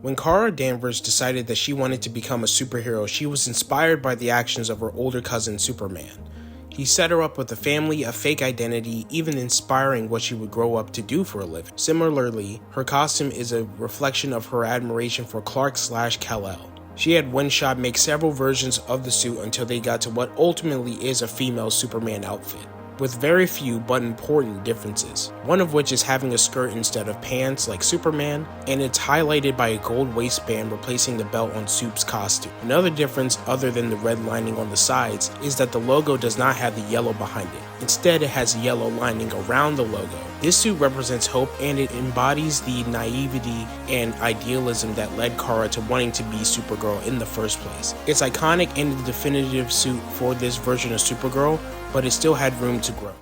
When Kara Danvers decided that she wanted to become a superhero, she was inspired by the actions of her older cousin Superman. He set her up with a family, a fake identity, even inspiring what she would grow up to do for a living. Similarly, her costume is a reflection of her admiration for Clark/Kal-El. She had One-Shot make several versions of the suit until they got to what ultimately is a female Superman outfit, with very few but important differences, one of which is having a skirt instead of pants like Superman, and it's highlighted by a gold waistband replacing the belt on Soup's costume. Another difference, other than the red lining on the sides, is that the logo does not have the yellow behind it. Instead, it has a yellow lining around the logo. This suit represents hope, and it embodies the naivety and idealism that led Kara to wanting to be Supergirl in the first place. It's iconic and the definitive suit for this version of Supergirl, but it still had room to grow.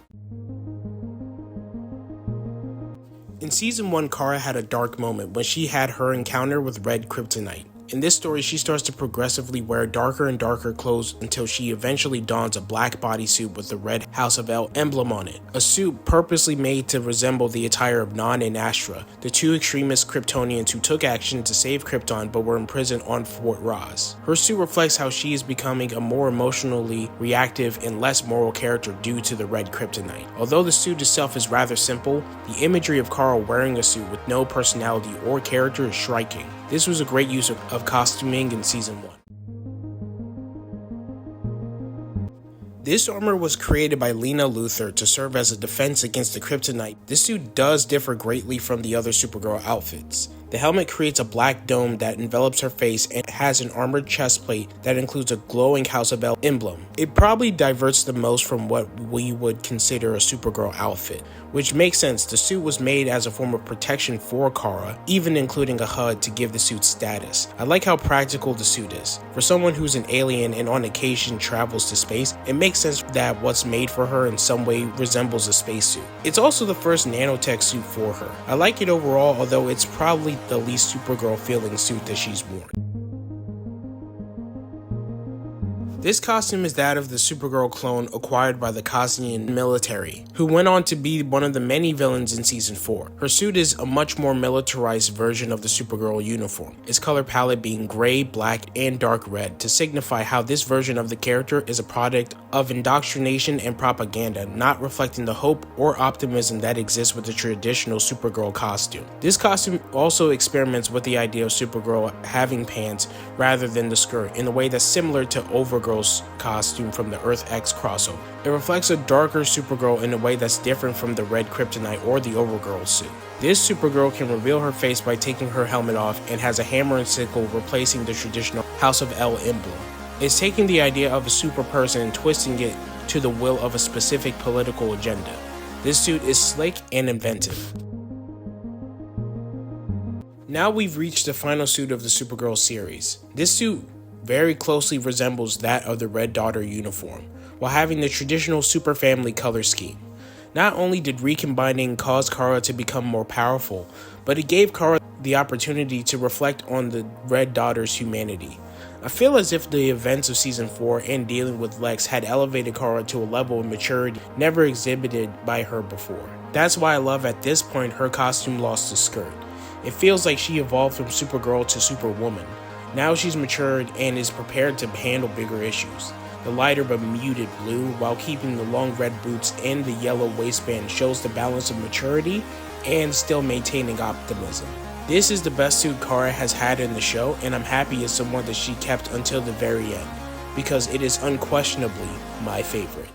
In Season 1, Kara had a dark moment when she had her encounter with Red Kryptonite. In this story, she starts to progressively wear darker and darker clothes until she eventually dons a black bodysuit with the red House of El emblem on it, a suit purposely made to resemble the attire of Non and Astra, the two extremist Kryptonians who took action to save Krypton but were imprisoned on Fort Ross. Her suit reflects how she is becoming a more emotionally reactive and less moral character due to the red Kryptonite. Although the suit itself is rather simple, the imagery of Kara wearing a suit with no personality or character is striking. This was a great use of costuming in Season 1. This armor was created by Lena Luthor to serve as a defense against the Kryptonite. This suit does differ greatly from the other Supergirl outfits. The helmet creates a black dome that envelops her face and has an armored chest plate that includes a glowing House of El emblem. It probably diverts the most from what we would consider a Supergirl outfit, which makes sense. The suit was made as a form of protection for Kara, even including a HUD to give the suit status. I like how practical the suit is. For someone who's an alien and on occasion travels to space, it makes sense that what's made for her in some way resembles a spacesuit. It's also the first nanotech suit for her. I like it overall, although it's probably the least Supergirl feeling suit that she's worn. This costume is that of the Supergirl clone acquired by the Cosnian military, who went on to be one of the many villains in Season 4. Her suit is a much more militarized version of the Supergirl uniform, its color palette being gray, black, and dark red to signify how this version of the character is a product of indoctrination and propaganda, not reflecting the hope or optimism that exists with the traditional Supergirl costume. This costume also experiments with the idea of Supergirl having pants rather than the skirt in a way that's similar to Overgirl's costume from the Earth X crossover. It reflects a darker Supergirl in a way that's different from the red Kryptonite or the Overgirl suit. This Supergirl can reveal her face by taking her helmet off and has a hammer and sickle replacing the traditional House of El emblem. It's taking the idea of a super person and twisting it to the will of a specific political agenda. This suit is slick and inventive. Now we've reached the final suit of the Supergirl series. This suit very closely resembles that of the Red Daughter uniform, while having the traditional super family color scheme. Not only did recombining cause Kara to become more powerful, but it gave Kara the opportunity to reflect on the Red Daughter's humanity. I feel as if the events of Season 4 and dealing with Lex had elevated Kara to a level of maturity never exhibited by her before. That's why I love at this point her costume lost the skirt. It feels like she evolved from Supergirl to Superwoman. Now she's matured and is prepared to handle bigger issues. The lighter but muted blue, while keeping the long red boots and the yellow waistband, shows the balance of maturity and still maintaining optimism. This is the best suit Kara has had in the show, and I'm happy it's the one that she kept until the very end, because it is unquestionably my favorite.